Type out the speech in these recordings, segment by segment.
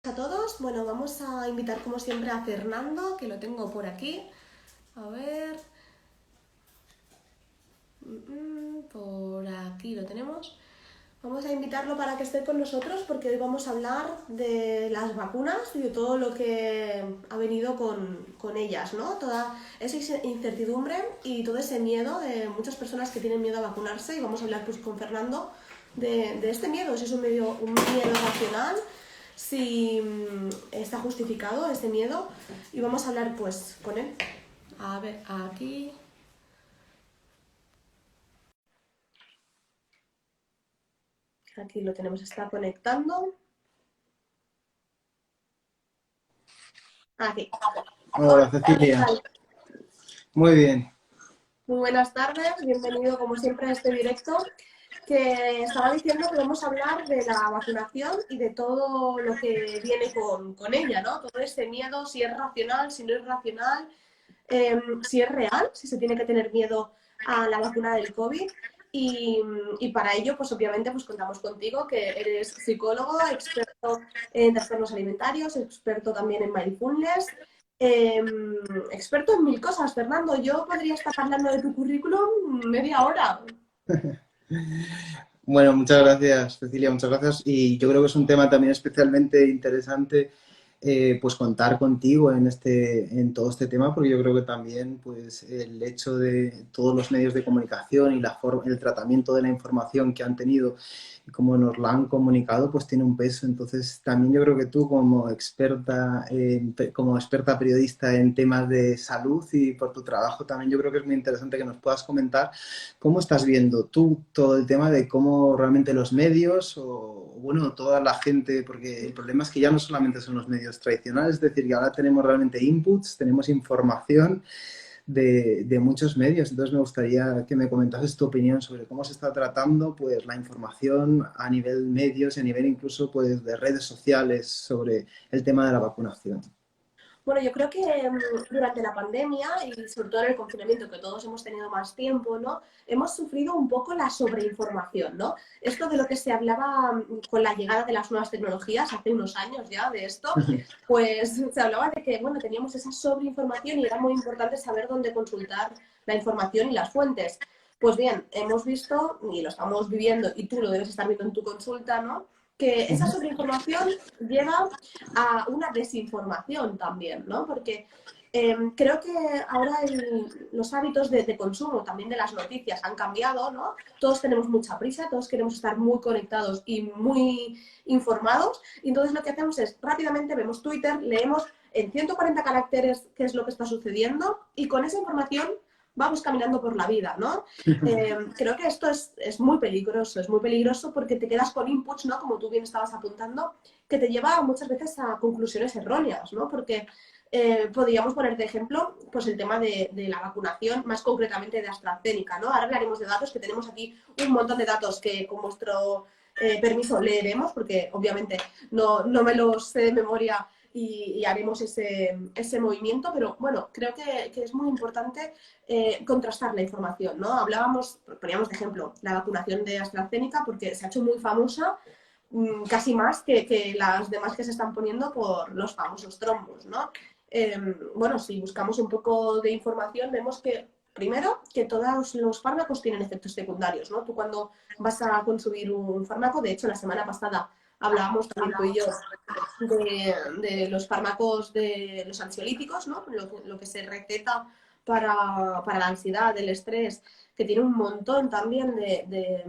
A todos, bueno, vamos a invitar como siempre a Fernando, que lo tengo por aquí. A ver, por aquí lo tenemos. Vamos a invitarlo para que esté con nosotros porque hoy vamos a hablar de las vacunas y de todo lo que ha venido con ellas, ¿no? Toda esa incertidumbre y todo ese miedo de muchas personas que tienen miedo a vacunarse, y vamos a hablar pues con Fernando de este miedo, si es un miedo racional, si está justificado ese miedo, y vamos a hablar pues con él. A ver, aquí... Aquí lo tenemos, está conectando. Aquí. Hola, Hola, ¿qué Cecilia. tal? Muy bien. Muy buenas tardes, bienvenido como siempre a este directo, que estaba diciendo que vamos a hablar de la vacunación y de todo lo que viene con ella, ¿no? Todo ese miedo, si es racional, si no es racional, si es real, si se tiene que tener miedo a la vacuna del COVID. Y para ello, pues obviamente, pues contamos contigo, que eres psicólogo, experto en trastornos alimentarios, experto también en mindfulness, eh, experto en mil cosas. Fernando, yo podría estar hablando de tu currículum media hora. Bueno, muchas gracias, Cecilia, muchas gracias. Y yo creo que es un tema también especialmente interesante, pues contar contigo en todo este tema, porque yo creo que también, pues, el hecho de todos los medios de comunicación y el tratamiento de la información que han tenido y cómo nos la han comunicado, pues tiene un peso. Entonces, también yo creo que tú, como experta periodista en temas de salud y por tu trabajo, también yo creo que es muy interesante que nos puedas comentar. ¿Cómo estás viendo tú todo el tema de cómo realmente los medios o, bueno, toda la gente, porque el problema es que ya no solamente son los medios tradicionales, es decir, que ahora tenemos realmente inputs, tenemos información de muchos medios. Entonces me gustaría que me comentases tu opinión sobre cómo se está tratando pues la información a nivel medios y a nivel incluso pues de redes sociales sobre el tema de la vacunación. Bueno, yo creo que durante la pandemia y sobre todo en el confinamiento, que todos hemos tenido más tiempo, ¿no? Hemos sufrido un poco la sobreinformación, ¿no? Esto de lo que se hablaba con la llegada de las nuevas tecnologías, hace unos años ya de esto, pues se hablaba de que, bueno, teníamos esa sobreinformación y era muy importante saber dónde consultar la información y las fuentes. Pues bien, hemos visto, y lo estamos viviendo, y tú lo debes estar viendo en tu consulta, ¿no? Que esa sobreinformación lleva a una desinformación también, ¿no? Porque creo que ahora los hábitos de consumo también de las noticias han cambiado, ¿no? Todos tenemos mucha prisa, todos queremos estar muy conectados y muy informados, y entonces lo que hacemos es rápidamente vemos Twitter, leemos en 140 caracteres qué es lo que está sucediendo, y con esa información vamos caminando por la vida, ¿no? Creo que esto es muy peligroso porque te quedas con inputs, ¿no? Como tú bien estabas apuntando, que te lleva muchas veces a conclusiones erróneas, ¿no? Porque podríamos poner de ejemplo pues el tema de la vacunación, más concretamente de AstraZeneca, ¿no? Ahora hablaremos de datos, que tenemos aquí un montón de datos que con vuestro permiso leeremos, porque obviamente no me los sé de memoria, y haremos ese movimiento, pero bueno, creo que es muy importante contrastar la información, ¿no? Poníamos de ejemplo la vacunación de AstraZeneca porque se ha hecho muy famosa, casi más que las demás que se están poniendo por los famosos trombos, ¿no? Bueno, si buscamos un poco de información, vemos que, primero, que todos los fármacos tienen efectos secundarios, ¿no? Tú cuando vas a consumir un fármaco, de hecho, la semana pasada hablábamos también tú y yo de los fármacos, de los ansiolíticos, ¿no? Lo que se receta para la ansiedad, el estrés, que tiene un montón también de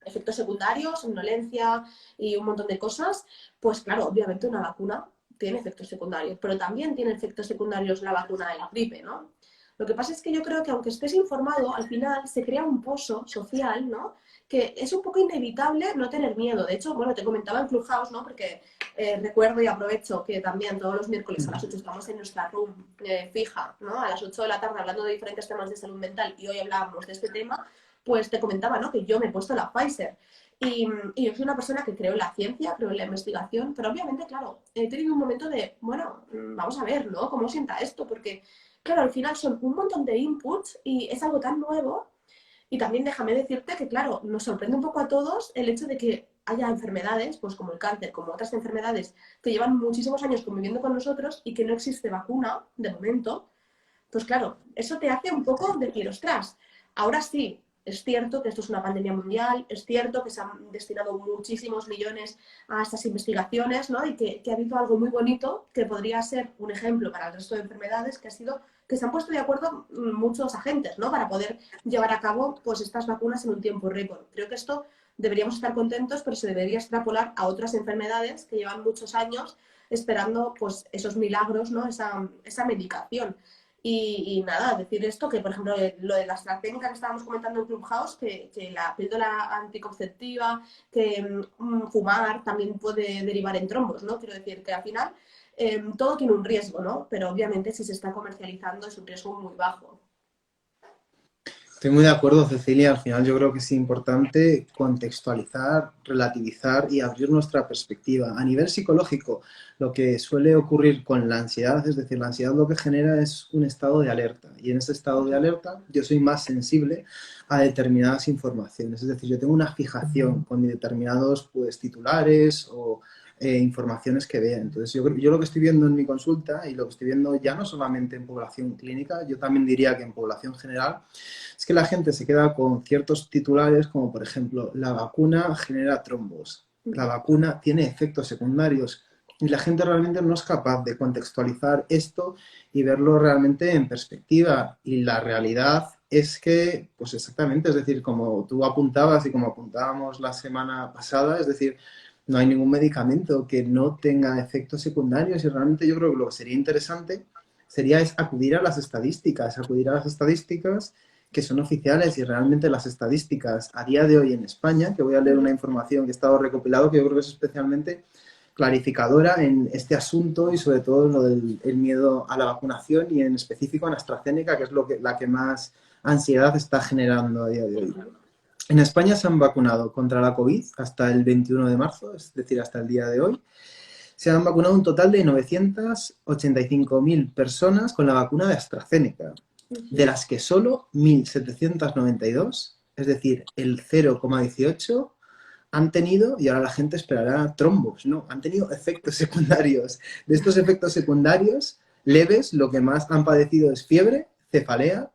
efectos secundarios, somnolencia y un montón de cosas. Pues claro, obviamente una vacuna tiene efectos secundarios, pero también tiene efectos secundarios la vacuna de la gripe, ¿no? Lo que pasa es que yo creo que aunque estés informado, al final se crea un pozo social, ¿no? Que es un poco inevitable no tener miedo. De hecho, bueno, te comentaba en Clubhouse, ¿no? Porque recuerdo y aprovecho que también todos los miércoles a las 8 estamos en nuestra room fija, ¿no? A las 8 de la tarde hablando de diferentes temas de salud mental, y hoy hablábamos de este tema. Pues te comentaba, ¿no? Que yo me he puesto la Pfizer. Y yo soy una persona que creo en la ciencia, creo en la investigación, pero obviamente, claro, he tenido un momento de, bueno, vamos a ver, ¿no? ¿Cómo sienta esto? Porque, claro, al final son un montón de inputs y es algo tan nuevo. Y también déjame decirte que, claro, nos sorprende un poco a todos el hecho de que haya enfermedades, pues como el cáncer, como otras enfermedades que llevan muchísimos años conviviendo con nosotros y que no existe vacuna de momento, pues claro, eso te hace un poco decir, ostras, ahora sí, es cierto que esto es una pandemia mundial, es cierto que se han destinado muchísimos millones a estas investigaciones, ¿no? Y que ha habido algo muy bonito que podría ser un ejemplo para el resto de enfermedades, que ha sido que se han puesto de acuerdo muchos agentes, ¿no? Para poder llevar a cabo pues, estas vacunas en un tiempo récord. Creo que esto deberíamos estar contentos, pero se debería extrapolar a otras enfermedades que llevan muchos años esperando pues, esos milagros, ¿no? Esa medicación. Y nada, decir esto, que por ejemplo lo de la AstraZeneca que estábamos comentando en Clubhouse, que la píldora anticonceptiva, que fumar también puede derivar en trombos, ¿no? Quiero decir que al final todo tiene un riesgo, ¿no? Pero obviamente si se está comercializando es un riesgo muy bajo. Estoy muy de acuerdo, Cecilia. Al final yo creo que es importante contextualizar, relativizar y abrir nuestra perspectiva. A nivel psicológico, lo que suele ocurrir con la ansiedad, es decir, la ansiedad lo que genera es un estado de alerta. Y en ese estado de alerta yo soy más sensible a determinadas informaciones. Es decir, yo tengo una fijación con determinados pues, titulares o informaciones que vea. Entonces, yo lo que estoy viendo en mi consulta y lo que estoy viendo ya no solamente en población clínica, yo también diría que en población general, es que la gente se queda con ciertos titulares como, por ejemplo, la vacuna genera trombos, la vacuna tiene efectos secundarios y la gente realmente no es capaz de contextualizar esto y verlo realmente en perspectiva. Y la realidad es que, pues exactamente, es decir, como tú apuntabas y como apuntábamos la semana pasada, es decir, no hay ningún medicamento que no tenga efectos secundarios y realmente yo creo que lo que sería interesante sería es acudir a las estadísticas que son oficiales y realmente las estadísticas a día de hoy en España, que voy a leer una información que he estado recopilado que yo creo que es especialmente clarificadora en este asunto y sobre todo en lo del el miedo a la vacunación y en específico en AstraZeneca, que es la que más ansiedad está generando a día de hoy. En España se han vacunado contra la COVID hasta el 21 de marzo, es decir, hasta el día de hoy. Se han vacunado un total de 985.000 personas con la vacuna de AstraZeneca, de las que solo 1.792, es decir, el 0,18, han tenido, y ahora la gente esperará trombos, no, han tenido efectos secundarios. De estos efectos secundarios leves, lo que más han padecido es fiebre, cefalea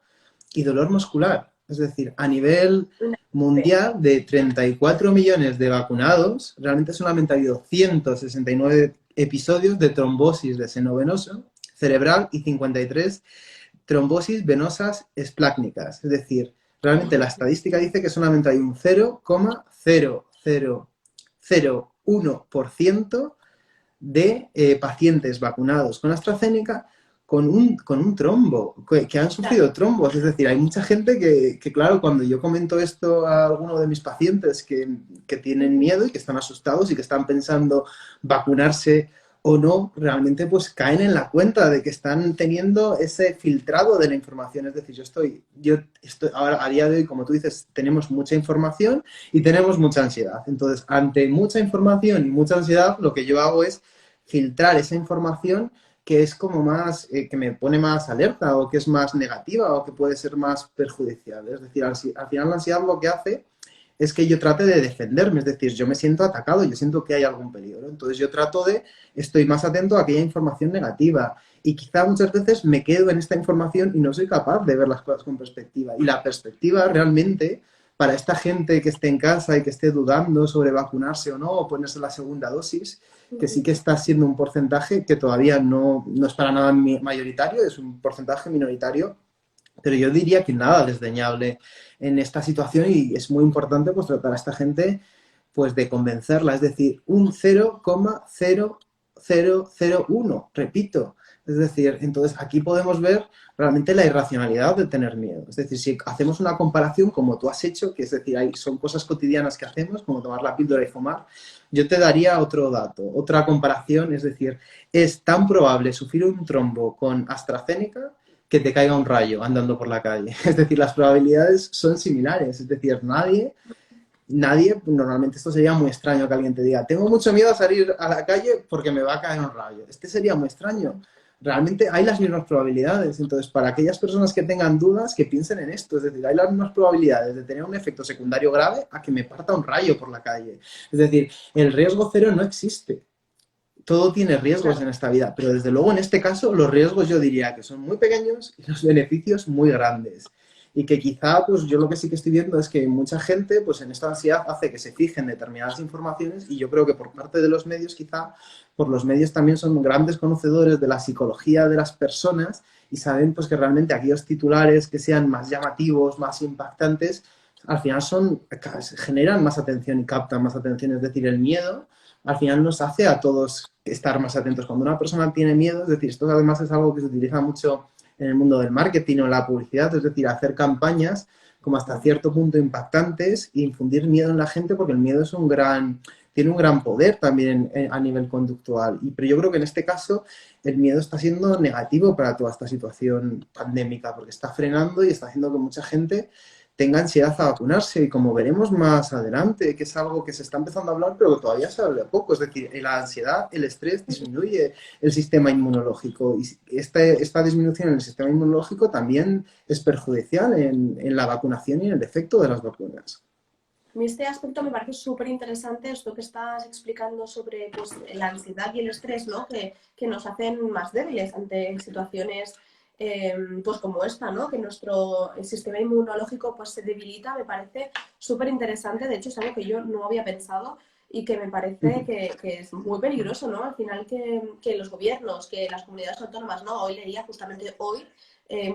y dolor muscular. Es decir, a nivel mundial de 34 millones de vacunados, realmente solamente ha habido 169 episodios de trombosis de seno venoso cerebral y 53 trombosis venosas esplácnicas. Es decir, realmente la estadística dice que solamente hay un 0,0001% de pacientes vacunados con AstraZeneca con un trombo, que han sufrido trombos. Es decir, hay mucha gente que, claro, cuando yo comento esto a alguno de mis pacientes que tienen miedo y que están asustados y que están pensando vacunarse o no, realmente pues caen en la cuenta de que están teniendo ese filtrado de la información. Es decir, yo estoy ahora, a día de hoy, como tú dices, tenemos mucha información y tenemos mucha ansiedad. Entonces, ante mucha información y mucha ansiedad, lo que yo hago es filtrar esa información que es como más, que me pone más alerta o que es más negativa o que puede ser más perjudicial. Es decir, al final la ansiedad lo que hace es que yo trate de defenderme, es decir, yo me siento atacado, yo siento que hay algún peligro. Entonces yo estoy más atento a aquella información negativa y quizá muchas veces me quedo en esta información y no soy capaz de ver las cosas con perspectiva. Y la perspectiva realmente, para esta gente que esté en casa y que esté dudando sobre vacunarse o no, o ponerse la segunda dosis, que sí que está siendo un porcentaje que todavía no es para nada mayoritario, es un porcentaje minoritario, pero yo diría que nada desdeñable en esta situación y es muy importante pues tratar a esta gente pues de convencerla, es decir, un 0,0001, repito. Es decir, entonces aquí podemos ver realmente la irracionalidad de tener miedo. Es decir, si hacemos una comparación como tú has hecho, que es decir, son cosas cotidianas que hacemos, como tomar la píldora y fumar, yo te daría otro dato, otra comparación, es decir, es tan probable sufrir un trombo con AstraZeneca que te caiga un rayo andando por la calle. Es decir, las probabilidades son similares. Es decir, nadie, normalmente esto sería muy extraño que alguien te diga, tengo mucho miedo a salir a la calle porque me va a caer un rayo. Este sería muy extraño. realmente hay las mismas probabilidades. Entonces, para aquellas personas que tengan dudas, que piensen en esto. Es decir, hay las mismas probabilidades de tener un efecto secundario grave a que me parta un rayo por la calle. Es decir, el riesgo cero no existe. Todo tiene riesgos Claro. en esta vida, pero desde luego en este caso los riesgos yo diría que son muy pequeños y los beneficios muy grandes. Y que quizá, pues yo lo que sí que estoy viendo es que mucha gente, pues en esta ansiedad hace que se fijen determinadas informaciones y yo creo que por parte de los medios, quizá, por los medios también son grandes conocedores de la psicología de las personas y saben pues que realmente aquellos titulares que sean más llamativos, más impactantes, al final generan más atención y captan más atención. Es decir, el miedo al final nos hace a todos estar más atentos. Cuando una persona tiene miedo, es decir, esto además es algo que se utiliza mucho en el mundo del marketing o la publicidad, es decir, hacer campañas como hasta cierto punto impactantes e infundir miedo en la gente porque el miedo es tiene un gran poder también a nivel conductual. Pero yo creo que en este caso el miedo está siendo negativo para toda esta situación pandémica porque está frenando y está haciendo que mucha gente tenga ansiedad a vacunarse y como veremos más adelante, que es algo que se está empezando a hablar pero que todavía se habla poco, es decir, la ansiedad, el estrés disminuye el sistema inmunológico y esta disminución en el sistema inmunológico también es perjudicial en la vacunación y en el efecto de las vacunas. A mí este aspecto me parece súper interesante, esto que estás explicando sobre pues, la ansiedad y el estrés, ¿no? Que nos hacen más débiles ante situaciones pues como esta, ¿no? Que nuestro sistema inmunológico pues, se debilita, me parece súper interesante. De hecho, es algo que yo no había pensado y que me parece que es muy peligroso, ¿no? Al final que los gobiernos, que las comunidades autónomas, ¿no? Hoy leía justamente hoy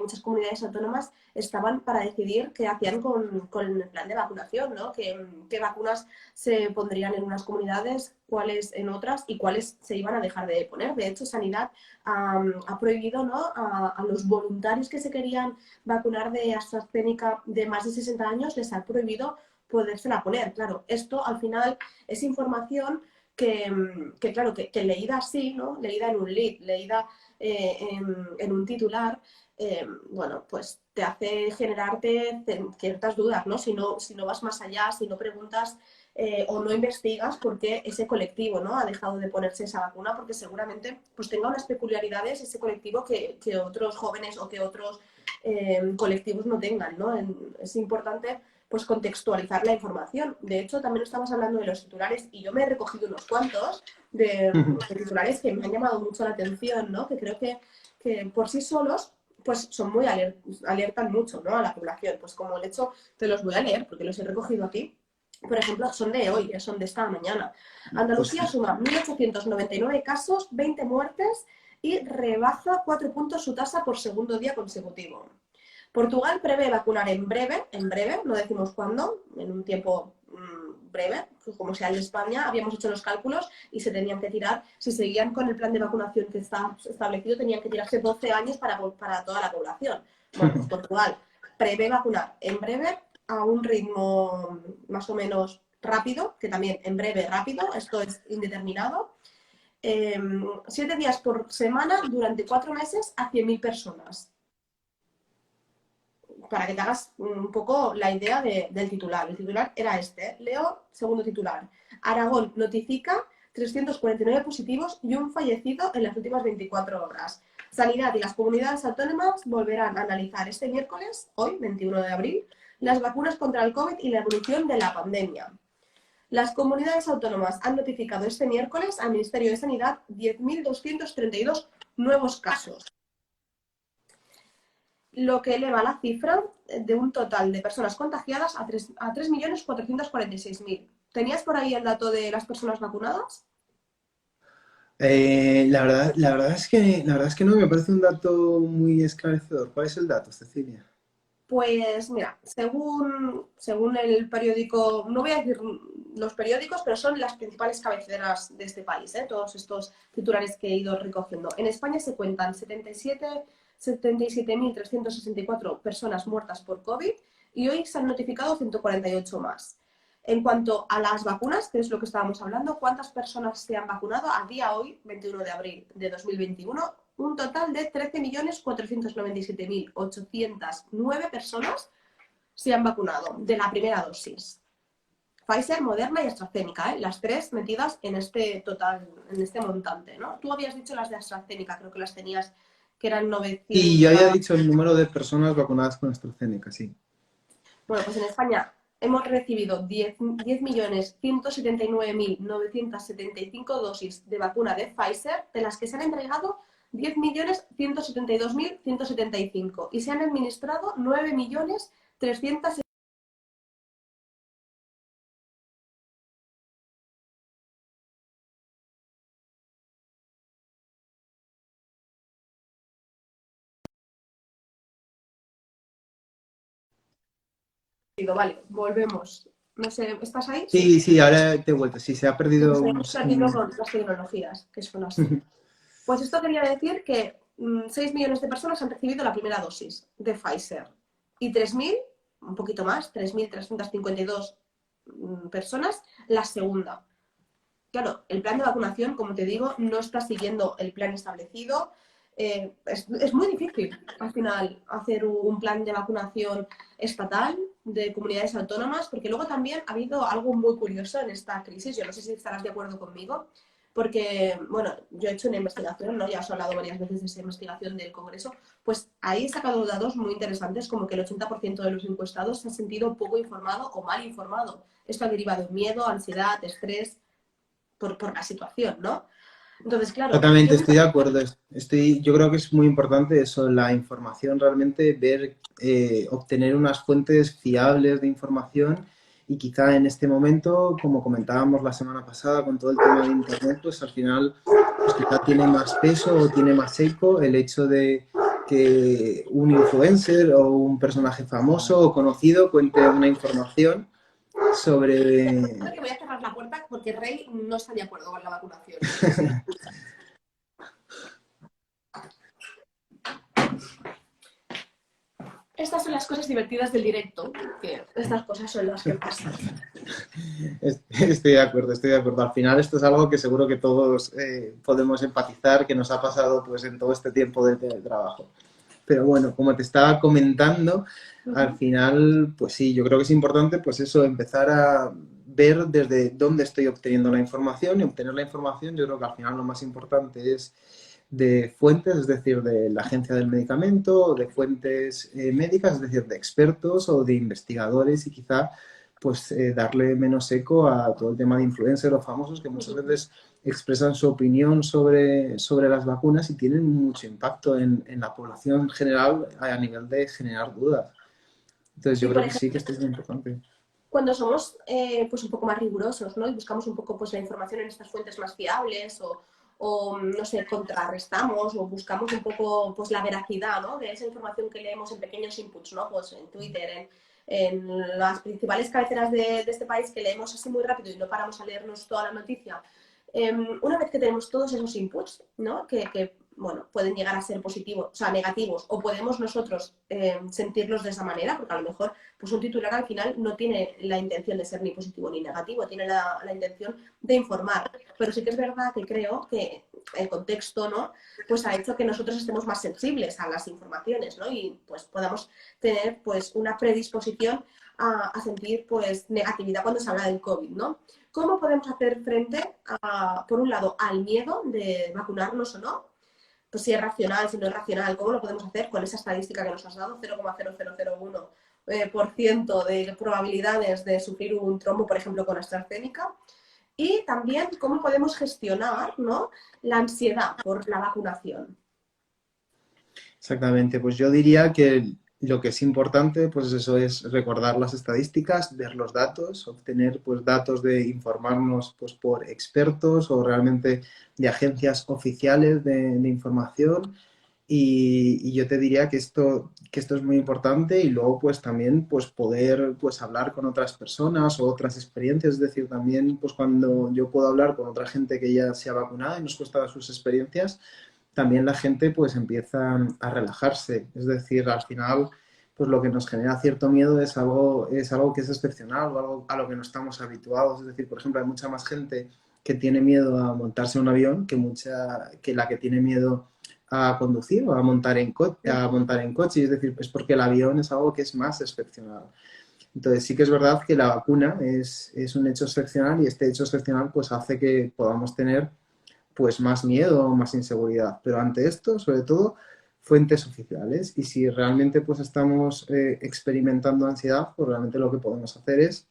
muchas comunidades autónomas estaban para decidir qué hacían con el plan de vacunación, ¿no? Qué vacunas se pondrían en unas comunidades, cuáles en otras y cuáles se iban a dejar de poner. De hecho, Sanidad ha prohibido, ¿no? a los voluntarios que se querían vacunar de AstraZeneca de más de 60 años, les ha prohibido podérsela poner. Claro, esto al final es información claro, que leída así, ¿no? Leída en un lead, leída en un titular, bueno, pues te hace generarte ciertas dudas, ¿no? Si no vas más allá, si no preguntas o no investigas por qué ese colectivo, ¿no? Ha dejado de ponerse esa vacuna, porque seguramente pues tenga unas peculiaridades ese colectivo que otros jóvenes o que otros colectivos no tengan, ¿no? Es importante pues contextualizar la información. De hecho, también estamos hablando de los titulares y yo me he recogido unos cuantos de titulares que me han llamado mucho la atención, ¿no? Que creo que por sí solos pues son muy alertan mucho, ¿no? A la población. Pues como el hecho, te los voy a leer porque los he recogido aquí. Por ejemplo, son de hoy, son de esta mañana. Pues Andalucía suma 1.899 casos, 20 muertes y rebaja 4 puntos su tasa por segundo día consecutivo. Portugal prevé vacunar en breve, no decimos cuándo, en un tiempo breve, pues como sea el de España, habíamos hecho los cálculos y se tenían que tirar, si seguían con el plan de vacunación que está establecido, tenían que tirarse 12 años para toda la población. Bueno, pues Portugal prevé vacunar en breve a un ritmo más o menos rápido, que también en breve rápido, esto es indeterminado, 7 días por semana durante 4 meses a 100.000 personas. Para que te hagas un poco la idea del titular. El titular era este. Leo, segundo titular. Aragón notifica 349 positivos y un fallecido en las últimas 24 horas. Sanidad y las comunidades autónomas volverán a analizar este miércoles, hoy, 21 de abril, las vacunas contra el COVID y la evolución de la pandemia. Las comunidades autónomas han notificado este miércoles al Ministerio de Sanidad 10.232 nuevos casos, lo que eleva la cifra de un total de personas contagiadas a 3.446.000. ¿Tenías por ahí el dato de las personas vacunadas? la verdad es que no, me parece un dato muy esclarecedor. ¿Cuál es el dato, Cecilia? Pues mira, según el periódico, no voy a decir los periódicos, pero son las principales cabeceras de este país, todos estos titulares que he ido recogiendo. En España se cuentan 77.364 personas muertas por COVID y hoy se han notificado 148 más. En cuanto a las vacunas, que es lo que estábamos hablando, ¿cuántas personas se han vacunado a día hoy, 21 de abril de 2021? Un total de 13.497.809 personas se han vacunado de la primera dosis. Pfizer, Moderna y AstraZeneca, ¿eh? Las tres metidas en este total, en este montante, ¿no? Tú habías dicho las de AstraZeneca, creo que las tenías, que eran Y yo 900. había dicho el número de personas vacunadas con AstraZeneca, sí. Bueno, pues en España hemos recibido 10.179.975 dosis de vacuna de Pfizer, de las que se han entregado 10.172.175 y se han administrado 9.300.000. Vale, volvemos. No sé, ¿estás ahí? Sí. Sí, sí, ahora te he vuelto. Sí, se ha perdido Estoy practicando con las tecnologías, que son así. Pues esto quería decir que 6 millones de personas han recibido la primera dosis de Pfizer y 3.000, un poquito más, 3.352 personas la segunda. Claro, el plan de vacunación, como te digo, no está siguiendo el plan establecido. Es muy difícil, al final, hacer un plan de vacunación estatal de comunidades autónomas, porque luego también ha habido algo muy curioso en esta crisis. Yo no sé si estarás de acuerdo conmigo, porque, bueno, yo he hecho una investigación, ¿no? Ya os he hablado varias veces de esa investigación del Congreso, pues ahí he sacado datos muy interesantes, como que el 80% de los encuestados se ha sentido poco informado o mal informado. Esto ha derivado en miedo, ansiedad, estrés por la situación, ¿no? Entonces, claro, Totalmente, yo me... estoy de acuerdo. Yo creo que es muy importante eso, la información, realmente ver, obtener unas fuentes fiables de información y quizá en este momento, como comentábamos la semana pasada con todo el tema de Internet, pues al final pues quizá tiene más peso o tiene más eco el hecho de que un influencer o un personaje famoso o conocido cuente una información sobre... Creo que voy a cerrar la puerta porque Rey no está de acuerdo con la vacunación. Estas son las cosas divertidas del directo, que estas cosas son las que pasan. Estoy de acuerdo, estoy de acuerdo. Al final esto es algo que seguro que todos podemos empatizar, que nos ha pasado pues en todo este tiempo de teletrabajo. Pero bueno, como te estaba comentando, al final, pues sí, yo creo que es importante pues eso, empezar a ver desde dónde estoy obteniendo la información y obtener la información, yo creo que al final lo más importante es de fuentes, es decir, de la agencia del medicamento, o de fuentes médicas, es decir, de expertos o de investigadores y quizá pues darle menos eco a todo el tema de influencers o famosos que muchas veces expresan su opinión sobre las vacunas y tienen mucho impacto en la población general a nivel de generar dudas. Entonces yo Sí, creo por que sí que ejemplo, esto es muy importante. cuando somos pues un poco más rigurosos, ¿no? Y buscamos un poco pues la información en estas fuentes más fiables o no sé, contrarrestamos o buscamos un poco pues la veracidad, ¿no? De esa información que leemos en pequeños inputs, ¿no? Pues en Twitter, en las principales cabeceras de este país que leemos así muy rápido y no paramos a leernos toda la noticia. Una vez que tenemos todos esos inputs, ¿no? Que bueno, pueden llegar a ser positivos, o sea, negativos, o podemos nosotros sentirlos de esa manera, porque a lo mejor pues un titular al final no tiene la intención de ser ni positivo ni negativo, tiene la intención de informar. Pero sí que es verdad que creo que el contexto, ¿no? Pues ha hecho que nosotros estemos más sensibles a las informaciones, ¿no? Y pues podamos tener pues una predisposición a sentir pues negatividad cuando se habla del COVID, ¿no? ¿Cómo podemos hacer frente, por un lado, al miedo de vacunarnos o no? Pues si es racional, si no es racional, ¿cómo lo podemos hacer con esa estadística que nos has dado? 0,0001 por ciento de probabilidades de sufrir un trombo, por ejemplo, con AstraZeneca. Y también cómo podemos gestionar, ¿no?, la ansiedad por la vacunación. Exactamente, pues yo diría que lo que es importante, pues eso es recordar las estadísticas, ver los datos, obtener pues datos de informarnos pues por expertos o realmente de agencias oficiales de información y yo te diría que esto es muy importante y luego pues también pues poder pues hablar con otras personas o otras experiencias, es decir, también pues cuando yo puedo hablar con otra gente que ya se ha vacunado y nos cuesta sus experiencias, también la gente pues empieza a relajarse. Es decir, al final, pues lo que nos genera cierto miedo es algo que es excepcional o algo a lo que no estamos habituados. Es decir, por ejemplo, hay mucha más gente que tiene miedo a montarse en un avión que la que tiene miedo a conducir o a montar en coche. Es decir, es porque el avión es algo que es más excepcional. Entonces sí que es verdad que la vacuna es un hecho excepcional y este hecho excepcional pues hace que podamos tener pues más miedo o más inseguridad. Pero ante esto, sobre todo, fuentes oficiales. Y si realmente pues estamos experimentando ansiedad, pues realmente lo que podemos hacer es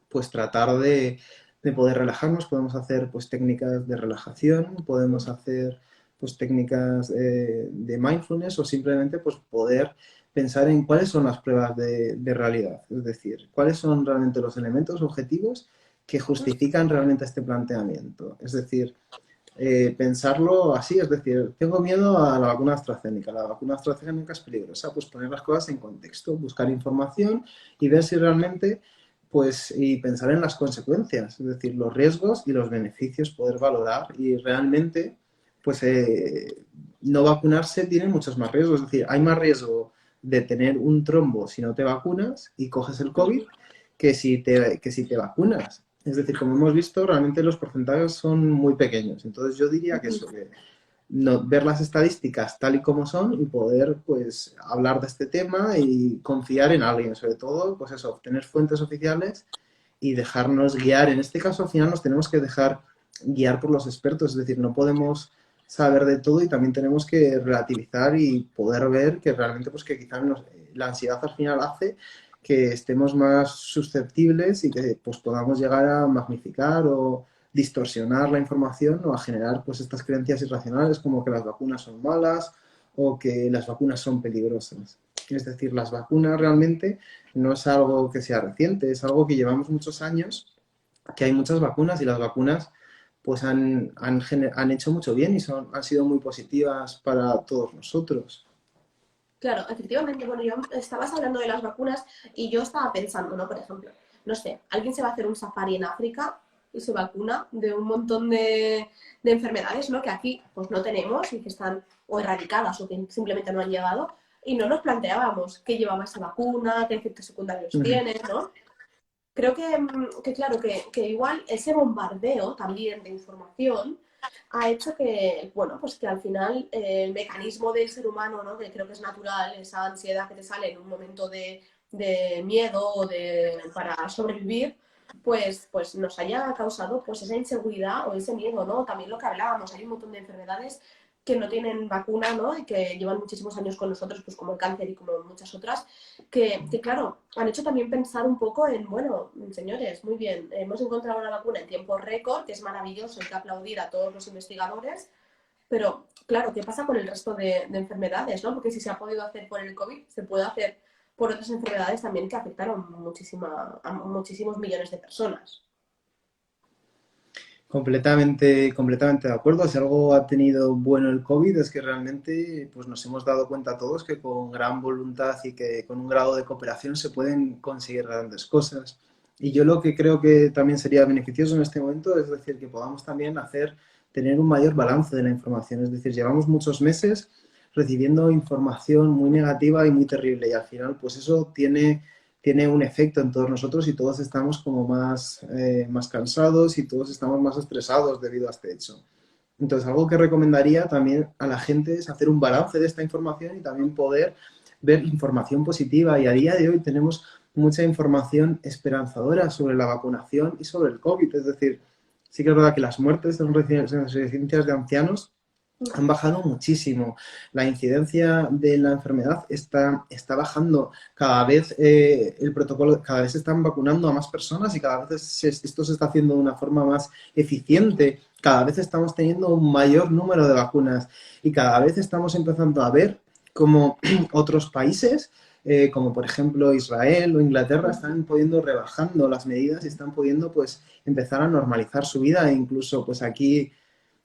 pues tratar de poder relajarnos, podemos hacer pues técnicas de relajación, podemos hacer pues técnicas de mindfulness o simplemente pues poder pensar en cuáles son las pruebas de realidad, es decir, cuáles son realmente los elementos objetivos que justifican realmente este planteamiento. Es decir, pensarlo así, es decir, tengo miedo a la vacuna AstraZeneca, la vacuna AstraZeneca es peligrosa, pues poner las cosas en contexto, buscar información y ver si realmente, pues, y pensar en las consecuencias, es decir, los riesgos y los beneficios, poder valorar y realmente, pues, no vacunarse tiene muchos más riesgos, es decir, hay más riesgo de tener un trombo si no te vacunas y coges el COVID que si te vacunas. Es decir, como hemos visto, realmente los porcentajes son muy pequeños. Entonces yo diría que eso, que no, ver las estadísticas tal y como son y poder pues hablar de este tema y confiar en alguien, sobre todo, pues eso, obtener fuentes oficiales y dejarnos guiar. En este caso, al final nos tenemos que dejar guiar por los expertos, es decir, no podemos saber de todo y también tenemos que relativizar y poder ver que realmente pues que quizás la ansiedad al final hace que estemos más susceptibles y que pues podamos llegar a magnificar o distorsionar la información o a generar pues estas creencias irracionales como que las vacunas son malas o que las vacunas son peligrosas. Es decir, las vacunas realmente no es algo que sea reciente, es algo que llevamos muchos años, que hay muchas vacunas y las vacunas pues han hecho mucho bien y han sido muy positivas para todos nosotros. Claro, efectivamente, bueno, yo estabas hablando de las vacunas y yo estaba pensando, ¿no? Por ejemplo, no sé, alguien se va a hacer un safari en África y se vacuna de un montón de enfermedades, ¿no? Que aquí pues no tenemos y que están o erradicadas o que simplemente no han llegado y no nos planteábamos qué llevaba esa vacuna, qué efectos secundarios Ujú. tiene, ¿no? Creo que claro, que igual ese bombardeo también de información ha hecho que, bueno, pues que al final el mecanismo del ser humano, ¿no? Que creo que es natural, esa ansiedad que te sale en un momento de miedo o para sobrevivir, pues nos haya causado pues esa inseguridad o ese miedo, ¿no? También lo que hablábamos, hay un montón de enfermedades que no tienen vacuna, ¿no? Y que llevan muchísimos años con nosotros, pues como el cáncer y como muchas otras, que claro, han hecho también pensar un poco en, bueno, señores, muy bien, hemos encontrado una vacuna en tiempo récord, que es maravilloso, hay que aplaudir a todos los investigadores, pero claro, ¿qué pasa con el resto de enfermedades, ¿no? Porque si se ha podido hacer por el COVID, se puede hacer por otras enfermedades también que afectaron a muchísimos millones de personas. Completamente, completamente de acuerdo. Si algo ha tenido bueno el COVID es que realmente pues, nos hemos dado cuenta todos que con gran voluntad y que con un grado de cooperación se pueden conseguir grandes cosas. Y yo lo que creo que también sería beneficioso en este momento es decir, que podamos también tener un mayor balance de la información. Es decir, llevamos muchos meses recibiendo información muy negativa y muy terrible y al final pues eso tiene un efecto en todos nosotros y todos estamos como más cansados y todos estamos más estresados debido a este hecho. Entonces, algo que recomendaría también a la gente es hacer un balance de esta información y también poder ver información positiva. Y a día de hoy tenemos mucha información esperanzadora sobre la vacunación y sobre el COVID. Es decir, sí que es verdad que las muertes en residencias de ancianos han bajado muchísimo. La incidencia de la enfermedad está bajando. Cada vez el protocolo, cada vez se están vacunando a más personas y cada vez esto se está haciendo de una forma más eficiente. Cada vez estamos teniendo un mayor número de vacunas y cada vez estamos empezando a ver cómo otros países, como por ejemplo Israel o Inglaterra, están pudiendo rebajando las medidas y están pudiendo pues empezar a normalizar su vida e incluso pues aquí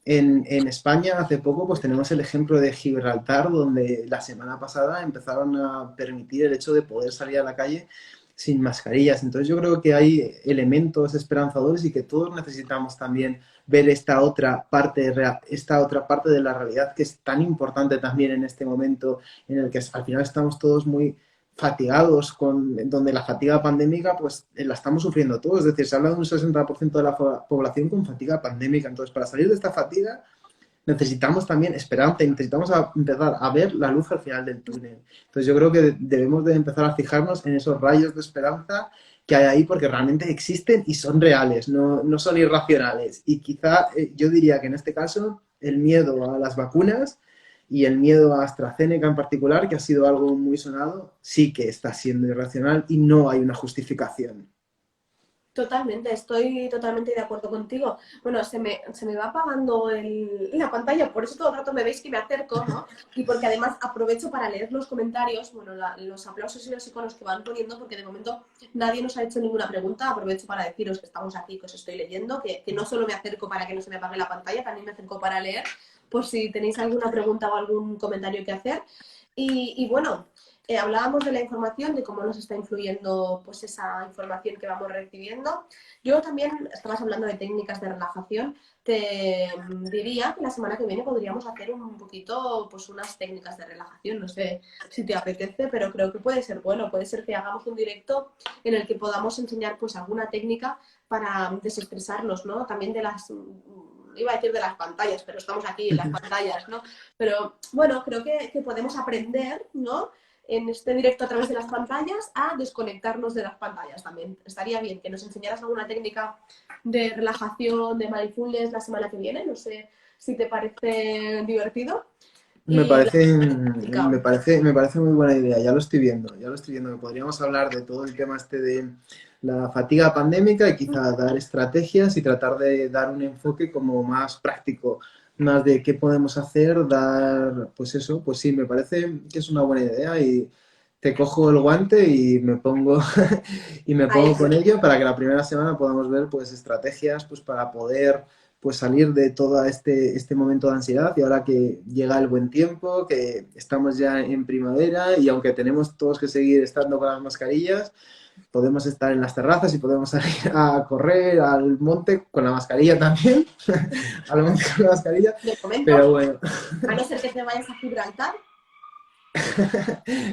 en España hace poco pues tenemos el ejemplo de Gibraltar, donde la semana pasada empezaron a permitir el hecho de poder salir a la calle sin mascarillas. Entonces yo creo que hay elementos esperanzadores y que todos necesitamos también ver esta otra parte de la realidad que es tan importante también en este momento en el que al final estamos todos muy fatigados, donde la fatiga pandémica pues la estamos sufriendo todos, es decir, se habla de un 60% de la población con fatiga pandémica, entonces para salir de esta fatiga necesitamos también esperanza, y necesitamos empezar a ver la luz al final del túnel. Entonces yo creo que debemos de empezar a fijarnos en esos rayos de esperanza que hay ahí porque realmente existen y son reales, no son irracionales. Y quizá yo diría que en este caso el miedo a las vacunas y el miedo a AstraZeneca en particular, que ha sido algo muy sonado, sí que está siendo irracional y no hay una justificación. Totalmente, estoy totalmente de acuerdo contigo. Bueno, se me va apagando la pantalla, por eso todo el rato me veis que me acerco, ¿no? Y porque además aprovecho para leer los comentarios, bueno, los aplausos y los iconos que van poniendo, porque de momento nadie nos ha hecho ninguna pregunta. Aprovecho para deciros que estamos aquí, que os estoy leyendo, que no solo me acerco para que no se me apague la pantalla, también me acerco para leer, por si tenéis alguna pregunta o algún comentario que hacer. Y bueno, hablábamos de la información, de cómo nos está influyendo pues esa información que vamos recibiendo. Yo también, estabas hablando de técnicas de relajación, te diría que la semana que viene podríamos hacer un poquito pues unas técnicas de relajación, no sé si te apetece, pero creo que puede ser bueno, puede ser que hagamos un directo en el que podamos enseñar pues alguna técnica para desestresarnos, ¿no? También de las iba a decir de las pantallas, pero estamos aquí en las pantallas, ¿no? Pero bueno, creo que podemos aprender, ¿no? En este directo a través de las pantallas a desconectarnos de las pantallas también. Estaría bien que nos enseñaras alguna técnica de relajación, de mindfulness la semana que viene. No sé si te parece divertido. Me Y la parece, práctica. me parece muy buena idea, ya lo estoy viendo, que podríamos hablar de todo el tema este de la fatiga pandémica y quizá dar estrategias y tratar de dar un enfoque como más práctico, más de qué podemos hacer, dar, pues eso, pues sí, me parece que es una buena idea y te cojo el guante y me pongo y me Ahí pongo está. con ello para que la primera semana podamos ver pues estrategias pues para poder pues salir de todo este momento de ansiedad y ahora que llega el buen tiempo, que estamos ya en primavera y aunque tenemos todos que seguir estando con las mascarillas, podemos estar en las terrazas y podemos salir a correr al monte con la mascarilla también, al monte con la mascarilla, De momento, pero bueno, a no ser que te vayas a Gibraltar.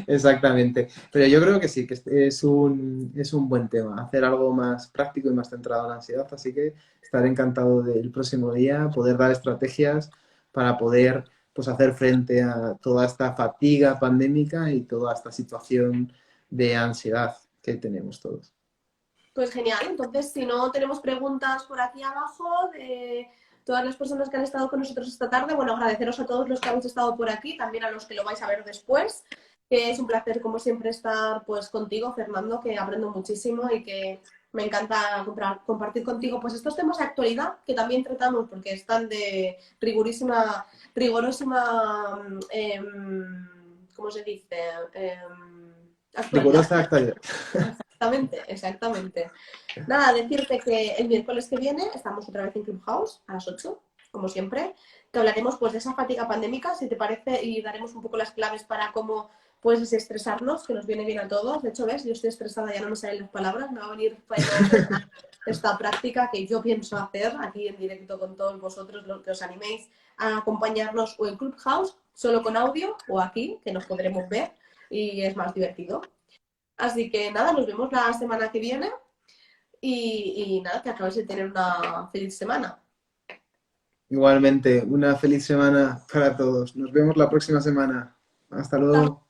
exactamente. Pero yo creo que sí, que es un buen tema, hacer algo más práctico y más centrado en la ansiedad, así que estaré encantado del próximo día poder dar estrategias para poder pues, hacer frente a toda esta fatiga pandémica y toda esta situación de ansiedad que tenemos todos. Pues genial, entonces si no tenemos preguntas por aquí abajo de todas las personas que han estado con nosotros esta tarde, bueno, agradeceros a todos los que habéis estado por aquí, también a los que lo vais a ver después, que es un placer como siempre estar pues contigo, Fernando, que aprendo muchísimo y que me encanta compartir contigo pues estos temas de actualidad que también tratamos porque están de rigorosísima, ¿cómo se dice? Actualidad. Rigurosa actualidad. Exactamente, exactamente. Nada, decirte que el miércoles que viene estamos otra vez en Clubhouse a las 8, como siempre, que hablaremos pues de esa fatiga pandémica, si te parece, y daremos un poco las claves para cómo puedes desestresarnos, que nos viene bien a todos. De hecho, ves, yo estoy estresada, ya no me salen las palabras, me va a venir fenomenal esta práctica que yo pienso hacer aquí en directo con todos vosotros, los que os animéis a acompañarnos o en Clubhouse, solo con audio, o aquí, que nos podremos ver y es más divertido. Así que nada, nos vemos la semana que viene y nada, que acabes de tener una feliz semana. Igualmente, una feliz semana para todos. Nos vemos la próxima semana. Hasta Hasta luego.